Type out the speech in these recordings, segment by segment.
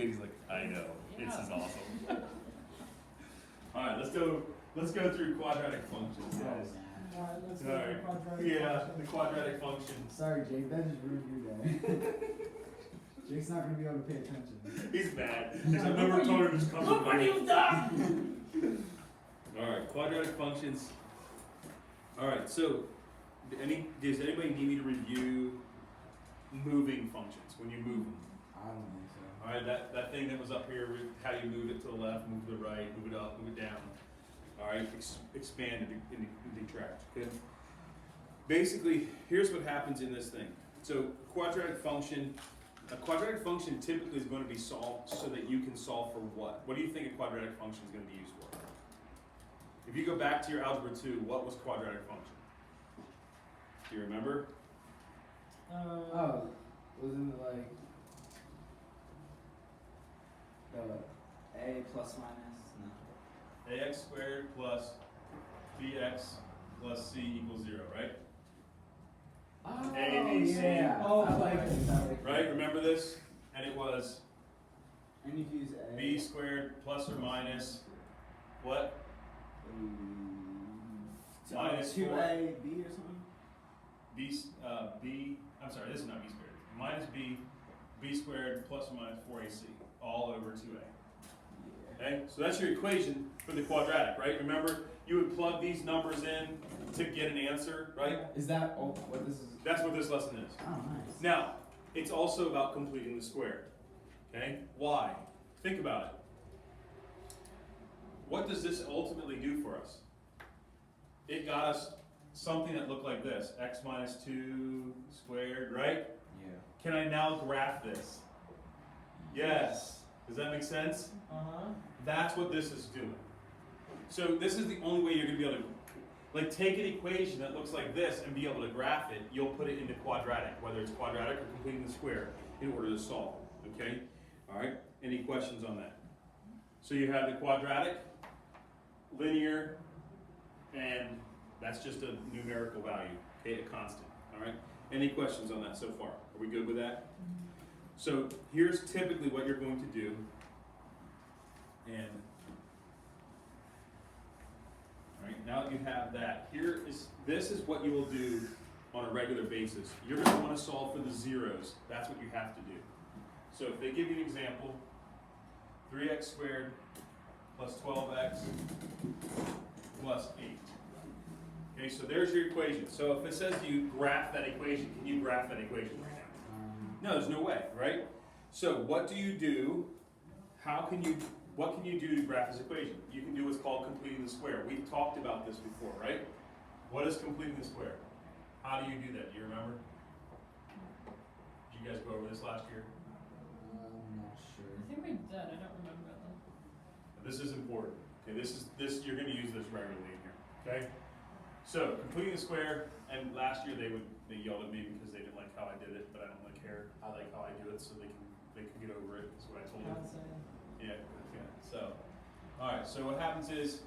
good. He's like, I know. This is awesome. All right, let's go through quadratic functions, guys. All right, let's All go right. to quadratic Yeah, function. the quadratic functions. Sorry, Jake, that just ruined your day. Jake's not gonna be able to pay attention. He's mad. There's a number total just comes Look what you've done! All right, quadratic functions. All right, so does anybody need me to review moving functions when you move them? I don't think so. All right, that thing that was up here, how you move it to the left, move to the right, move it up, move it down. All right, expand and detract. Okay. Basically, here's what happens in this thing. So a quadratic function typically is going to be solved so that you can solve for what? What do you think a quadratic function is going to be used for? If you go back to your algebra 2, what was quadratic function? Do you remember? Oh, wasn't it like A plus minus? No. Ax squared plus bx plus c equals 0, right? oh, A, B, C. yeah. Oh, I like this. I like this. Right, remember this? And it was And you can use A. b squared plus or minus what? Minus 2A, 4. B or something? I'm sorry, this is not b squared. Minus b squared plus or minus 4ac, all over 2a. Yeah. Okay, so that's your equation for the quadratic, right? Remember, you would plug these numbers in to get an answer, right? Is that what this is? That's what this lesson is. Oh, nice. Now, it's also about completing the square. Okay? Why? Think about it. What does this ultimately do for us? It got us something that looked like this. X minus 2 squared, right? Yeah. Can I now graph this? Yes. Does that make sense? Uh-huh. That's what this is doing. So this is the only way you're going to be able to, like, take an equation that looks like this and be able to graph it. You'll put it into quadratic, whether it's quadratic or completing the square, in order to solve. Okay? All right? Any questions on that? So you have the quadratic, linear, and that's just a numerical value, okay, a constant. All right? Any questions on that so far? Are we good with that? So here's typically what you're going to do, and all right, now that you have that, this is what you will do on a regular basis. You're going to want to solve for the zeros. That's what you have to do. So if they give you an example, 3x squared plus 12x plus 8. Okay, so there's your equation. So if it says you graph that equation, can you graph that equation right now? No, there's no way, right? So what do you do? What can you do to graph this equation? You can do what's called completing the square. We've talked about this before, right? What is completing the square? How do you do that? Do you remember? Did you guys go over this last year? I'm not sure. I think we did. I don't remember that. This is important. Okay, this you're going to use this regularly in here. Okay? So completing the square, and last year they yelled at me because they didn't like how I did it, but I don't really care. I like how I do it, so they can get over it. That's what I told them. I'd say. Yeah. So, all right. So what happens is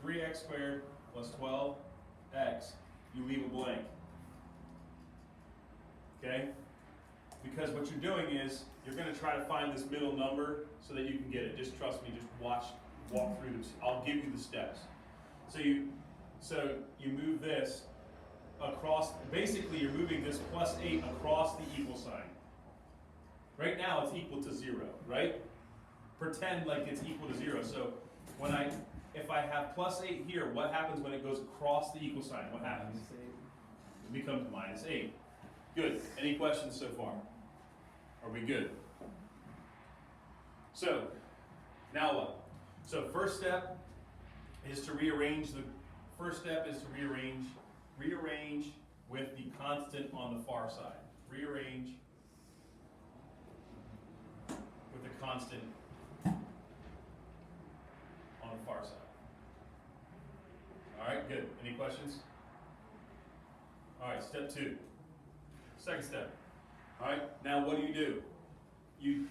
3x squared plus 12x. You leave a blank. Okay? Because what you're doing is you're going to try to find this middle number so that you can get it. Just trust me. Just walk through this. I'll give you the steps. So you move this across. Basically, you're moving this plus 8 across the equal sign. Right now, it's equal to 0. Right? Pretend like it's equal to 0. So if I have plus 8 here, what happens when it goes across the equal sign? What happens? It becomes minus 8. Good. Any questions so far? Are we good? So, now what? So first step is to rearrange with the constant on the far side. Rearrange with the constant on the far side. All right, good. Any questions? All right, step 2. Second step. All right, now what do? You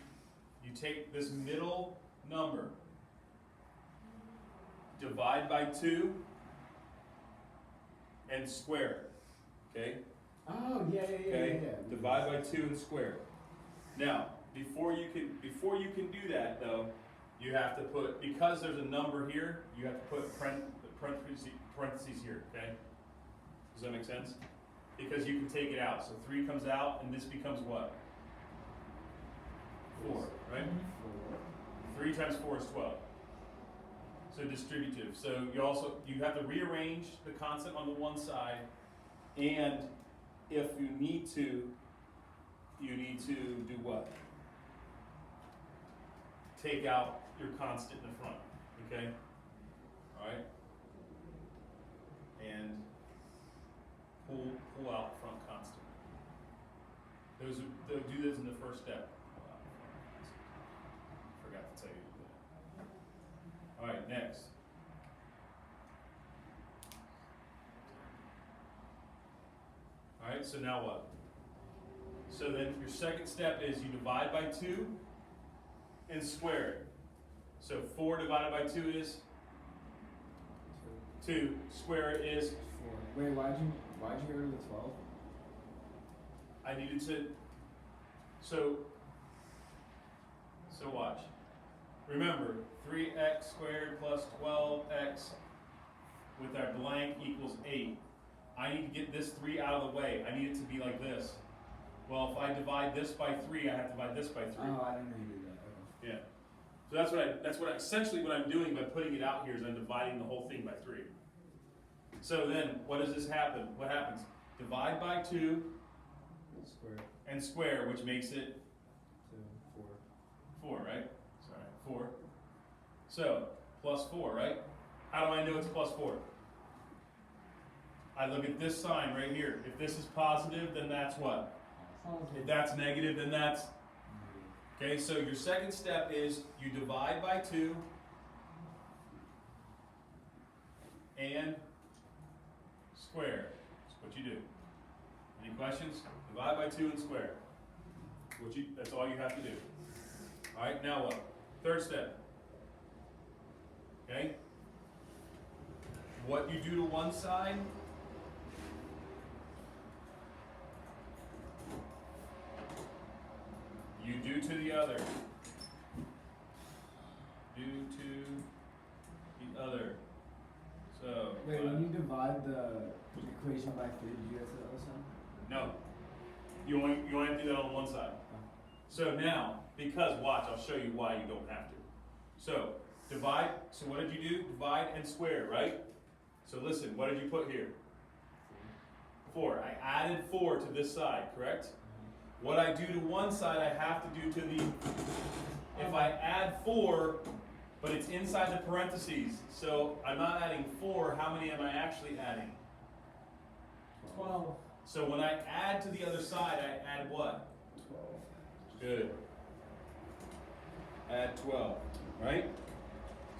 take this middle number, divide by 2, and square it. Okay? Oh, yeah. Divide by 2 and square it. Now, before you can do that though, you have to put, because there's a number here, you have to put parentheses here, okay? Does that make sense? Because you can take it out. So 3 comes out, and this becomes what? 4, right? 3 times 4 is 12. So distributive. So you have to rearrange the constant on the one side, and if you need to do what? Take out your constant in the front, okay? All right? And pull out the front constant. They'll do this in the first step. Pull out the front constant. Forgot to tell you to do that. All right, next. All right, so now what? So then your second step is you divide by 2 and square it. So 4 divided by 2 is 2. Square it is 4. Wait, why'd you get rid of the 12? I needed to. So watch. Remember, 3x squared plus 12x with our blank equals 8. I need to get this 3 out of the way. I need it to be like this. Well, if I divide this by 3, I have to divide this by 3. Oh, I didn't know you did that. Okay. Yeah. So that's what essentially what I'm doing by putting it out here is I'm dividing the whole thing by 3. So then, what does this happen? What happens? Divide by 2 Square. and square, which makes it 2, 4, right? Sorry, 4. So, plus 4, right? How do I know it's plus 4? I look at this sign right here. If this is positive, then that's what? If that's negative, then that's... Okay, so your second step is you divide by 2 and square. That's what you do. Any questions? Divide by 2 and square. That's all you have to do. All right, now what? Third step. Okay? What you do to one side, you do to the other. Do to the other. So. Wait, when you divide the equation by 3, did you get to the other side? No. You only have to do that on one side. So now, because watch, I'll show you why you don't have to. So divide. So what did you do? Divide and square, right? So listen, what did you put here? 4. I added 4 to this side, correct? What I do to one side, I have to do to the. If I add 4, but it's inside the parentheses, so I'm not adding 4. How many am I actually adding? 12. So when I add to the other side, I add what? 12. Good. Add 12, right?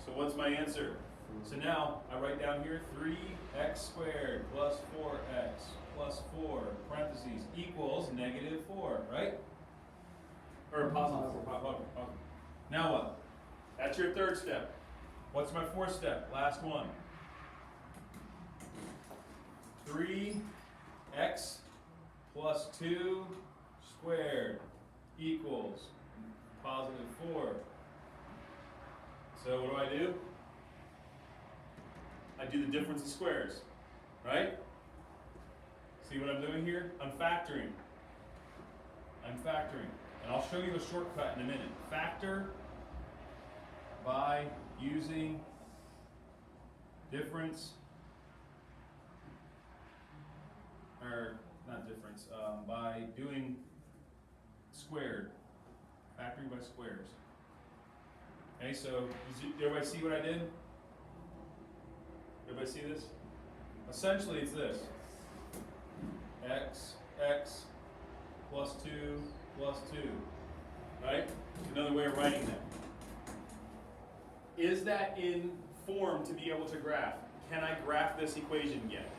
So what's my answer? So now I write down here 3x squared plus 4x plus 4 parentheses equals negative 4, right? Or positive 4. Positive. Now what? That's your third step. What's my fourth step? Last one. 3x plus 2 squared equals positive 4. So what do? I do the difference of squares, right? See what I'm doing here? I'm factoring. And I'll show you a shortcut in a minute. Factor by using difference, or not difference, by doing squared. Factoring by squares. Okay, so did everybody see what I did? Everybody see this? Essentially, it's this. X plus 2 plus 2. Right? Another way of writing that. Is that in form to be able to graph? Can I graph this equation yet?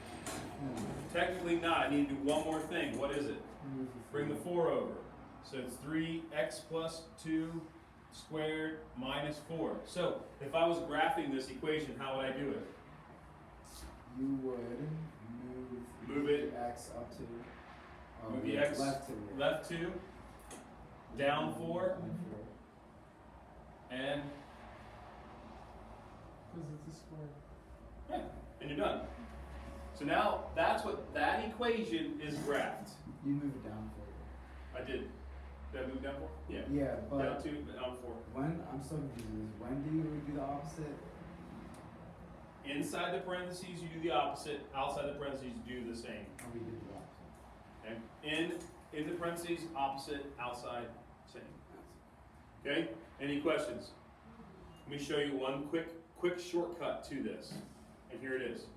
Technically not. I need to do one more thing. What is it? Bring the 4 over. So it's 3x plus 2 squared minus 4. So if I was graphing this equation, how would I do it? You would move Move it. the x up to Move the x left to left 2. down 4, Down 4. and Because it's a square. yeah, and you're done. So now that's what that equation is graphed. You move it down 4. I did. Did I move down 4? Yeah. Yeah, Down but 2, down 4. when I'm still confused. When do you do the opposite? Inside the parentheses, you do the opposite. Outside the parentheses, you do the same. Oh, we did the opposite. Okay? In the parentheses, opposite. Outside, same. Okay? Any questions? Let me show you one quick shortcut to this. And here it is.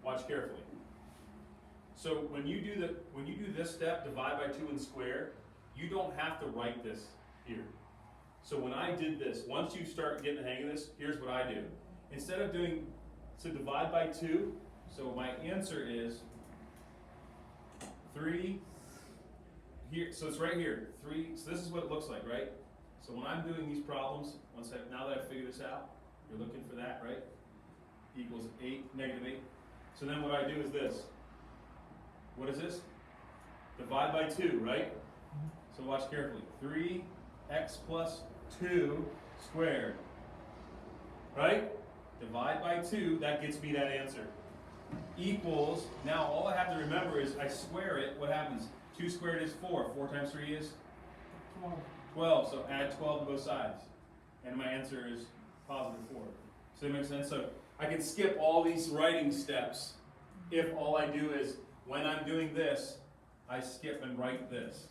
Watch carefully. So when you do this step, divide by 2 and square, you don't have to write this here. So when I did this, once you start getting the hang of this, here's what I do. Instead of doing, so divide by 2, so my answer is 3 here, so it's right here, 3, so this is what it looks like, right? So when I'm doing these problems, now that I've figured this out, you're looking for that, right? Equals 8, negative 8. So then what I do is this. What is this? Divide by 2, right? So watch carefully. 3x plus 2 squared. Right? Divide by 2, that gets me that answer. Equals, now all I have to remember is I square it, what happens? 2 squared is 4. 4 times 3 is 12. 12, so add 12 to both sides. And my answer is positive 4. Does that make sense? So I can skip all these writing steps if all I do is, when I'm doing this, I skip and write this.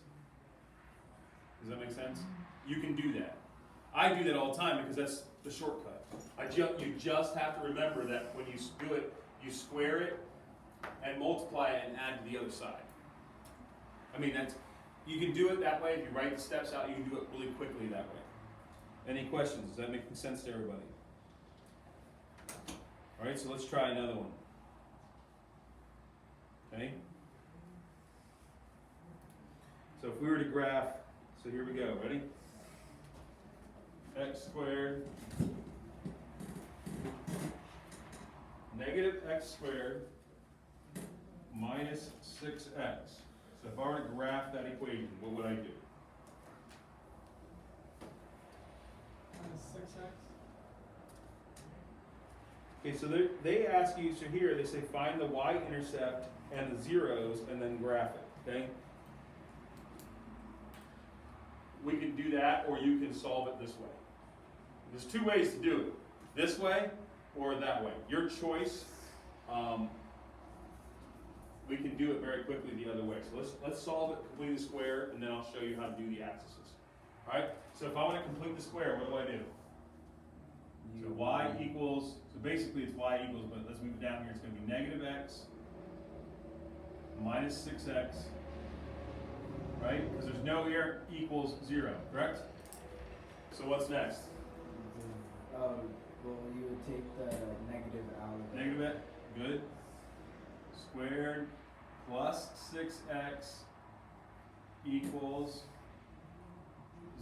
Does that make sense? You can do that. I do that all the time because that's the shortcut. You just have to remember that when you do it, you square it and multiply it and add to the other side. I mean, you can do it that way. If you write the steps out, you can do it really quickly that way. Any questions? Does that make sense to everybody? All right, so let's try another one. Okay? So if we were to graph, so here we go, ready? X squared negative x squared minus 6x. So if I were to graph that equation, what would I do? Minus 6x. Okay, so they ask you, so here they say find the y-intercept and the zeros and then graph it, okay? We can do that, or you can solve it this way. There's 2 ways to do it. This way or that way. Your choice. We can do it very quickly the other way. So let's solve it, complete the square, and then I'll show you how to do the axes. All right? So if I want to complete the square, what do I do? So y equals, so basically it's y equals, but let's move it down here. It's going to be negative x minus 6x, right? Because there's no here equals 0, correct? So what's next? Well, you would take the negative out of it. Negative x, good. Squared plus 6x equals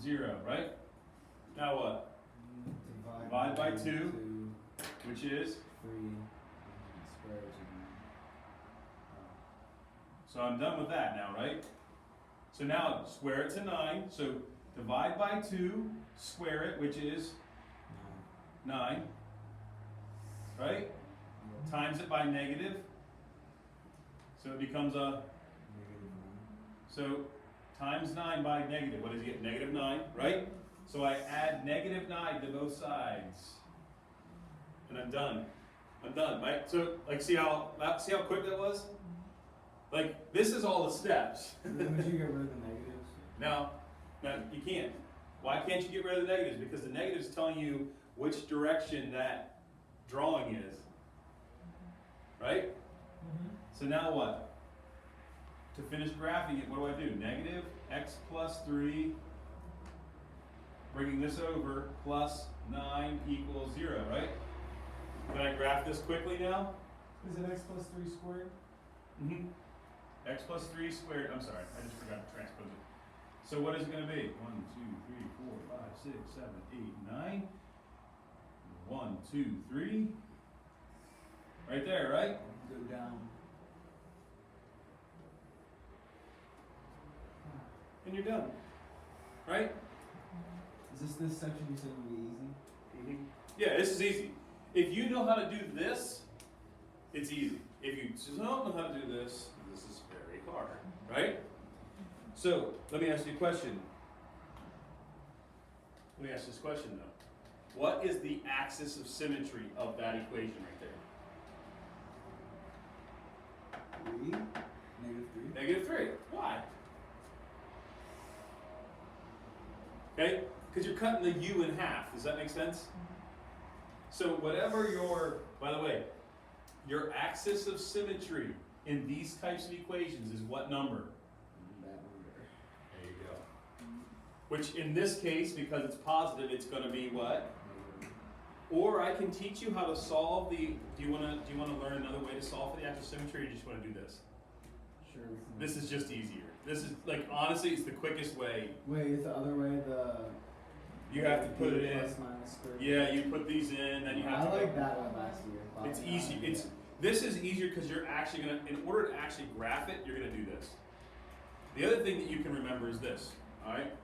0, right? Now what? Divide by 2, which is? 3, and square root of 9. So I'm done with that now, right? So now square it to 9. So divide by 2, square it, which is 9. Right? Times it by negative. So it becomes a, so times 9 by negative. What does it get? Negative 9, right? So I add negative 9 to both sides. And I'm done. I'm done, right? So, like, see how quick that was? Like, this is all the steps. Would you get rid of the negatives? No, you can't. Why can't you get rid of the negatives? Because the negative is telling you which direction that drawing is. Right? So now what? To finish graphing it, what do? Negative x plus 3, bringing this over, plus 9 equals 0, right? Can I graph this quickly now? Is it x plus 3 squared? Mm-hmm. X plus 3 squared, I'm sorry, I just forgot to transpose it. So what is it going to be? 1, 2, 3, 4, 5, 6, 7, 8, 9. 1, 2, 3. Right there, right? Go down. And you're done. right? Is this section you said would be easy? Yeah, this is easy. If you know how to do this, it's easy. If you don't know how to do this, this is very hard, right? So, let me ask you a question. Let me ask this question though. What is the axis of symmetry of that equation right there? 3? -3? Negative 3. Why? Okay? Because you're cutting the u in half. Does that make sense? So whatever your, by the way, your axis of symmetry in these types of equations is what number? That number. There you go. Which in this case, because it's positive, it's going to be what? Or I can teach you how to solve the. Do you want to learn another way to solve for the axis of symmetry, or do you just want to do this? Sure. we can- This is just easier. This is like honestly, it's the quickest way. Wait, is the other way the? You have to put it B in. plus minus square root? Yeah, you put these in, then you have to. I like that one last year. It's easy. This is easier because you're actually gonna, in order to actually graph it, you're gonna do this. The other thing that you can remember is this. All right.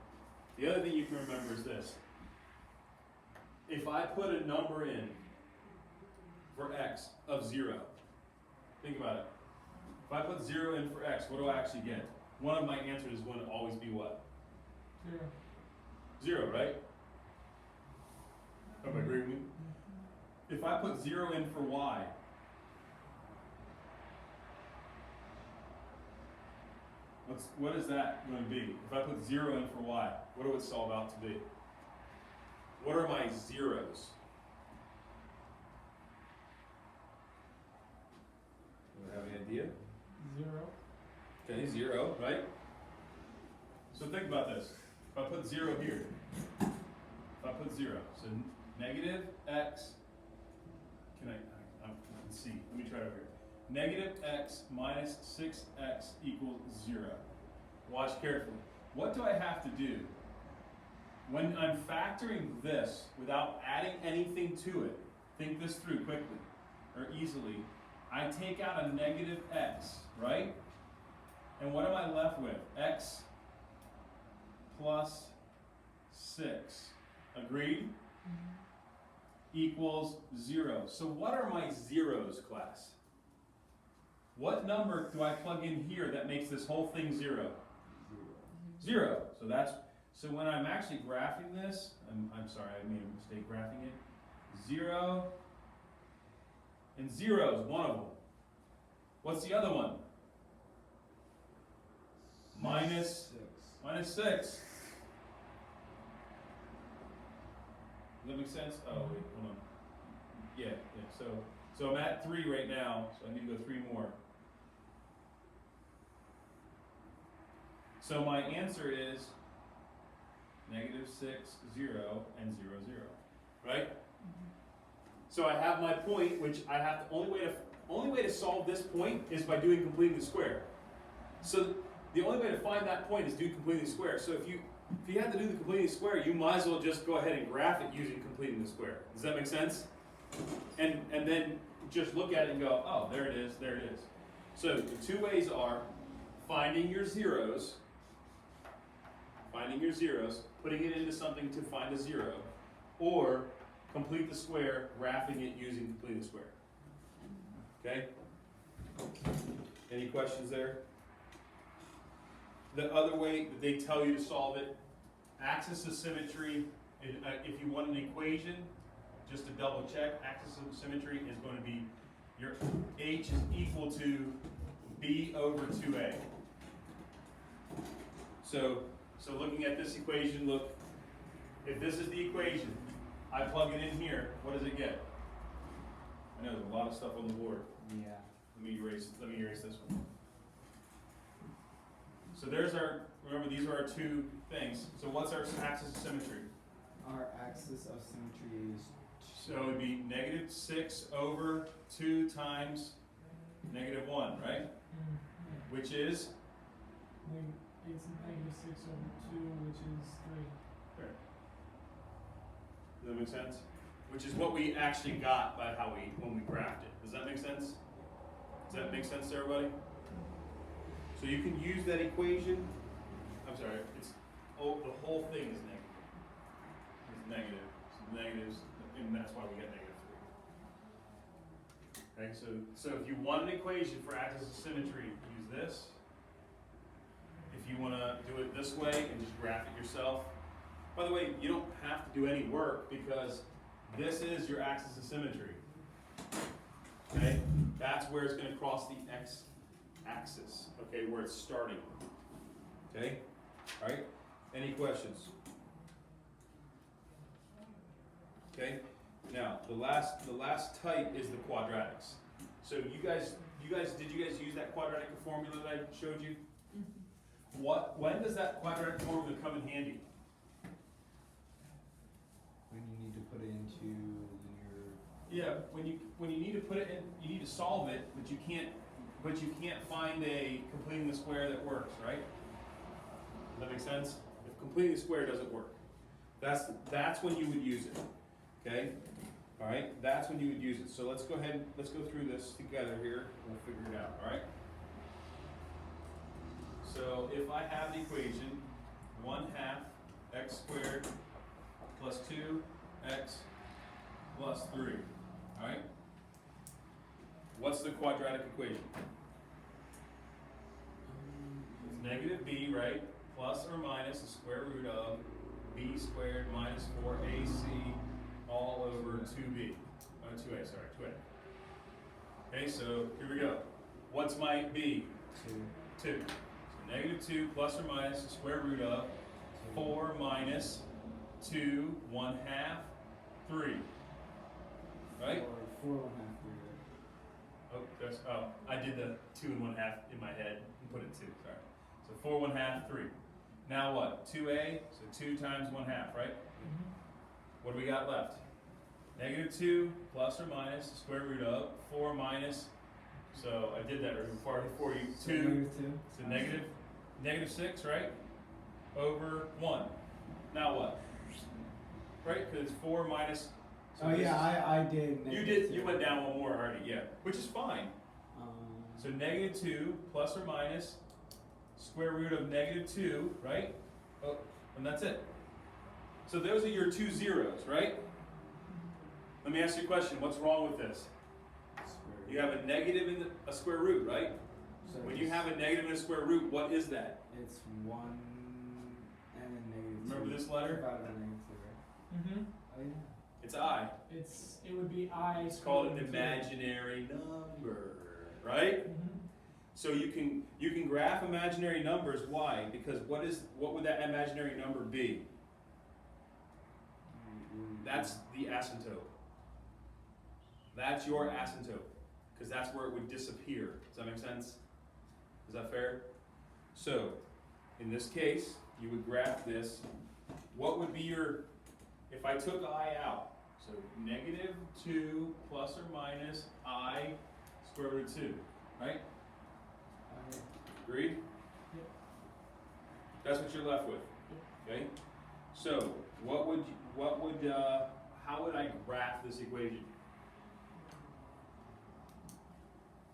The other thing you can remember is this. If I put a number in for x of 0, think about it. If I put 0 in for x, what do I actually get? One of my answers is going to always be what? 0. 0, right? Everybody agree with me? If I put 0 in for y, what is that going to be? If I put 0 in for y, what do it solve out to be? What are my zeros? Do you have any idea? 0. Okay, 0, right? So think about this. If I put 0 here, if I put 0, so negative x, I can see, let me try it over here. Negative x minus 6x equals 0. Watch carefully. What do I have to do? When I'm factoring this without adding anything to it, think this through quickly or easily. I take out a negative x, right? And what am I left with? X plus 6. Agreed? Equals 0. So what are my zeros, class? What number do I plug in here that makes this whole thing 0? 0. So when I'm actually graphing this, I'm sorry, I made a mistake graphing it. 0 and 0 is one of them. What's the other one? Minus 6. Does that make sense? Oh wait, hold on. Yeah. So I'm at 3 right now, so I need to go 3 more. So my answer is negative 6, 0, and 0, 0. Right? So I have my point, which I have to, only way to solve this point is by doing completing the square. So the only way to find that point is do completing the square. So if you have to do the completing the square, you might as well just go ahead and graph it using completing the square. Does that make sense? And then just look at it and go, oh, there it is, there it is. So the two ways are finding your zeros, putting it into something to find a 0, or complete the square, graphing it using complete the square. Okay? Any questions there? The other way that they tell you to solve it, axis of symmetry, if you want an equation, just to double check, axis of symmetry is going to be your h is equal to b over 2a. So looking at this equation, look, if this is the equation, I plug it in here, what does it get? I know there's a lot of stuff on the board. Yeah. Let me erase this one. So there's our, remember these are our two things. So what's our axis of symmetry? Our axis of symmetry is. So it would be negative 6 over 2 times negative 1, right? Which is? It's negative 6 over 2, which is 3. Does that make sense? Which is what we actually got by when we graphed it. Does that make sense? Does that make sense to everybody? So you can use that equation. I'm sorry, the whole thing is negative. It's negative, so negatives, and that's why we get negative 3. Okay, so if you want an equation for axis of symmetry, use this. If you want to do it this way and just graph it yourself. By the way, you don't have to do any work because this is your axis of symmetry. Okay, that's where it's going to cross the x-axis. Okay, where it's starting. Okay, all right. Any questions? Okay. Now the last type is the quadratics. So did you guys use that quadratic formula that I showed you? When does that quadratic formula come in handy? When you need to put it into linear. Yeah, when you need to put it in, you need to solve it, but you can't find a completing the square that works, right? Does that make sense? If completing the square doesn't work, that's when you would use it. Okay? All right, that's when you would use it. So let's go ahead, let's go through this together here. We'll figure it out, all right? So if I have the equation 1/2 x squared plus 2x plus 3, all right? What's the quadratic equation? It's negative b, right? Plus or minus the square root of b squared minus 4ac all over 2b. 2a, sorry, 2a. Okay, so here we go. What's my b? 2. So negative 2 plus or minus the square root of 4 minus 2, 1/2, 3. Right? Or 4 1/2 I did the 2 and 1/2 in my head and put it 2, sorry. So 4 1/2, 3. Now what? 2a, so 2 times 1/2, right? What do we got left? Negative 2 plus or minus the square root of 4 minus, so I did that right before you, 2, so negative 6, right? Over 1. Now what? Right, because it's 4 minus. So Oh this yeah, I did. you went down one more already, yeah, which is fine. So negative 2 plus or minus square root of negative 2, right? Oh, and that's it. So those are your 2 zeros, right? Let me ask you a question. What's wrong with this? You have a negative in a square root, right? So When you have a negative in a square root, what is that? it's 1 and then negative 2. Remember this letter? About a negative 2, right? Oh yeah. It's I. It would be I. It's called an imaginary number, right? So you can graph imaginary numbers. Why? Because what would that imaginary number be? That's the asymptote. That's your asymptote, because that's where it would disappear. Does that make sense? Is that fair? So, in this case, you would graph this. What would be your, if I took I out, so negative 2 plus or minus I square root of 2, right? Agreed? Yep. That's what you're left with, okay? So, how would I graph this equation?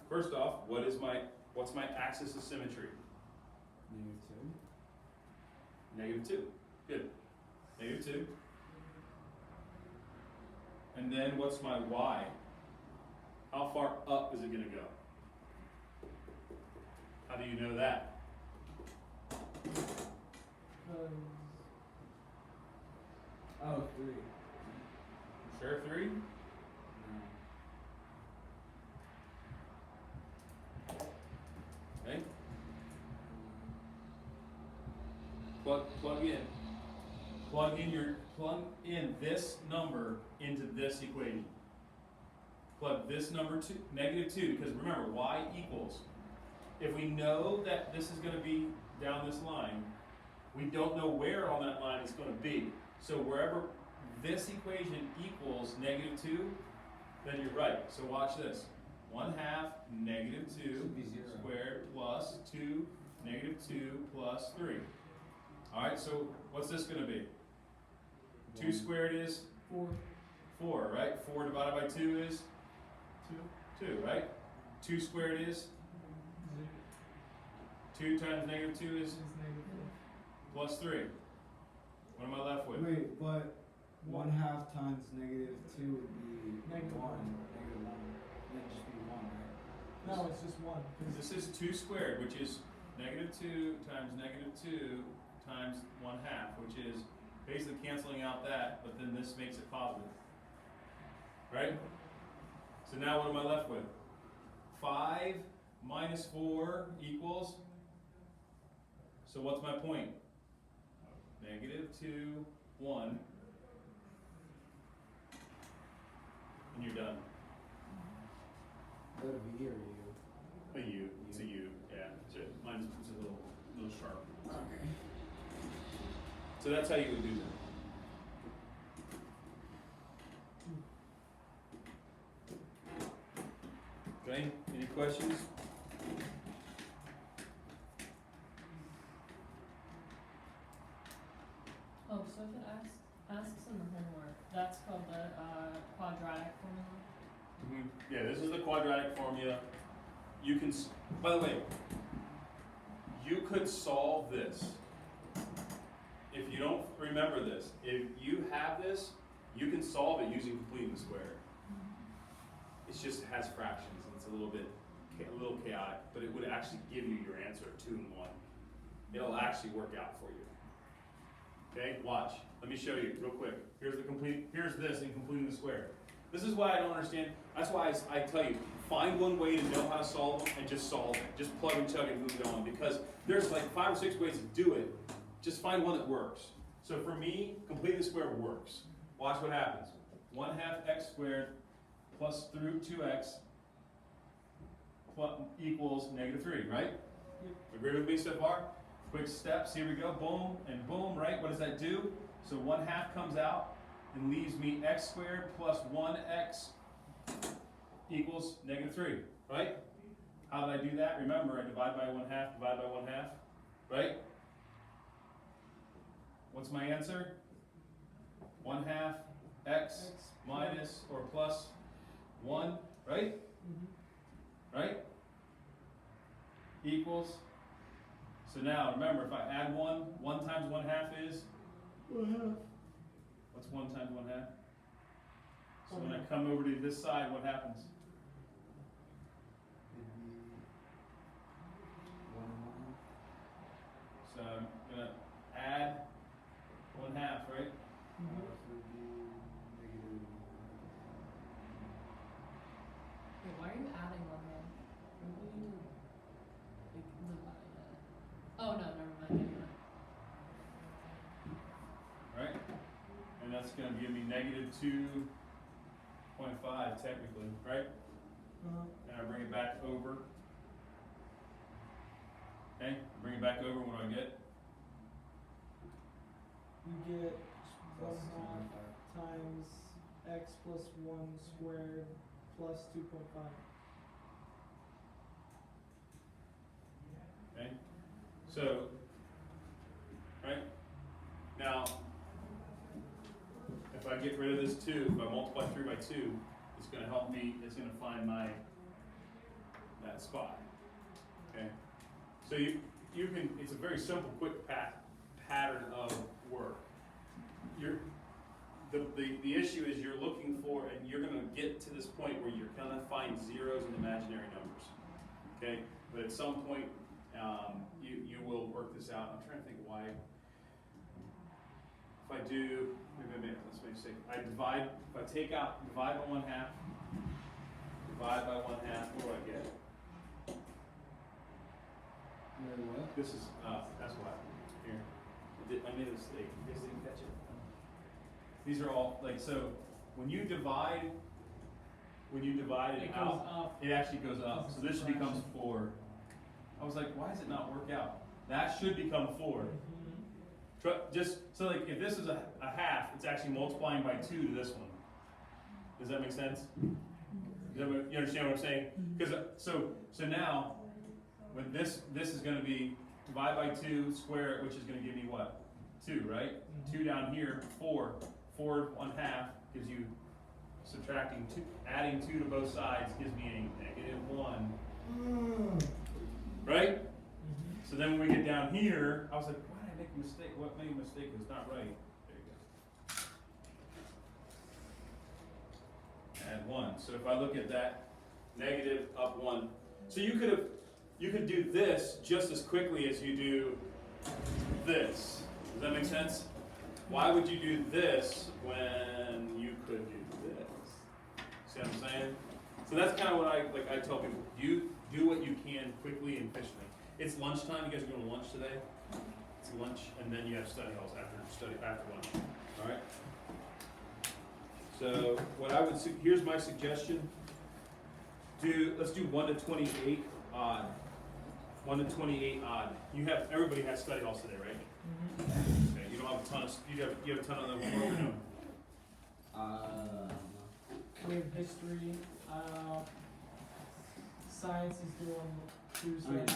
First off, what's my axis of symmetry? Negative 2. Negative 2. Good. Negative 2. And then what's my y? How far up is it going to go? How do you know that? Oh, 3. Sure, 3? No. Okay. Plug in this number into this equation. Plug this number to negative 2, because remember, y equals. If we know that this is going to be down this line, we don't know where on that line it's going to be. So wherever this equation equals negative 2, then you're right. So watch this. 1/2 negative 2 Should be 0. squared plus 2 negative 2 plus 3. All right, so what's this going to be? 2 squared is 4. 4, right? 4 divided by 2 is 2, right? 2 squared is 2 times negative 2 is It's negative plus 3. What am I left with? Wait, but 1/2 times -2 would be Negative 1. one. -1. Then just be 1, right? No, it's just one. 'cause This is 2 squared, which is -2 times -2 times 1/2, which is basically canceling out that, but then this makes it positive. Right? So now what am I left with? 5 minus 4 equals, so what's my point? -2, 1, and you're done. Is that a V or U? A U, it's a U, yeah. So mine's it's a little sharp. Okay. So that's how you would do that. Okay, any questions? Oh, so if it asks in the homework, that's called the quadratic formula? Yeah, this is the quadratic formula. You can, by the way, you could solve this. If you don't remember this, if you have this, you can solve it using completing the square. It's just, it has fractions, and it's a little chaotic, but it would actually give you your answer, 2 and 1. It'll actually work out for you. Okay, watch. Let me show you real quick. Here's this in completing the square. This is why I don't understand. That's why I tell you, find one way to know how to solve them and just solve it. Just plug and chug and move it on, because there's like 5 or 6 ways to do it. Just find one that works. So for me, completing the square works. Watch what happens. 1/2 x squared plus through 2x equals -3, right? Yep. Agree with me so far? Quick steps, here we go, boom and boom, right? What does that do? So 1/2 comes out and leaves me x squared plus 1x equals -3, right? How did I do that? Remember, I divide by 1/2, divide by 1/2, right? What's my answer? 1/2 x minus or plus 1, right? Right? Equals. So now remember, if I add 1 times 1/2 is? What's 1 times 1/2? So when I come over to this side, what happens? It'd be 1 and 1/2. So I'm gonna add 1/2, right? So it'd be -1/2. Wait, why are you adding 1/2? What will you do? Like, divide it. Oh, no, never mind, anyway. Right? And that's gonna give me -2.5 technically, right? And I bring it back over. Okay, bring it back over, what do I get? You get Plus 1/2 times x plus 1 squared plus 2.5. Okay, so, right, now, if I get rid of this 2, if I multiply through by 2, it's gonna help me, it's gonna find that spot, okay? So you can, it's a very simple, quick pattern of work. The issue is you're looking for, and you're gonna get to this point where you're gonna find zeros and imaginary numbers, okay? But at some point, you will work this out. I'm trying to think why. If I do, let's make a mistake. If I divide by 1/2, divide by 1/2, what do I get? Wait, what? This is, that's why, here. I made a mistake, you guys didn't catch it. These are all, like, so, when you divide it It goes out, up. it actually goes up, so this becomes Fraction. 4. I was like, why does it not work out? That should become 4. Just, so like, if this is a 1/2, it's actually multiplying by 2 to this one. Does that make sense? You understand what I'm saying? Because, so now, when this is gonna be, divide by 2, square it, which is gonna give me what? 2, right? 2 down here, 4. 4 1/2 gives you, subtracting 2, adding 2 to both sides gives me a -1. Right? So then when we get down here, I was like, why did I make a mistake? What made a mistake? It's not right. 1. So if I look at that, negative, up 1. So you could do this just as quickly as you do this. Does that make sense? Why would you do this when you could do this? See what I'm saying? So that's kind of what I tell people. You do what you can quickly and efficiently. It's lunchtime. You guys are going to lunch today? It's lunch, and then you have study halls after lunch. All right. So what I would here's my suggestion. Let's do 1 to 28 odd. 1 to 28 odd. Everybody has study halls today, right? Mm-hmm. Okay. You don't have a ton of you have a ton of them. Or no? We have history, science is due on Tuesday.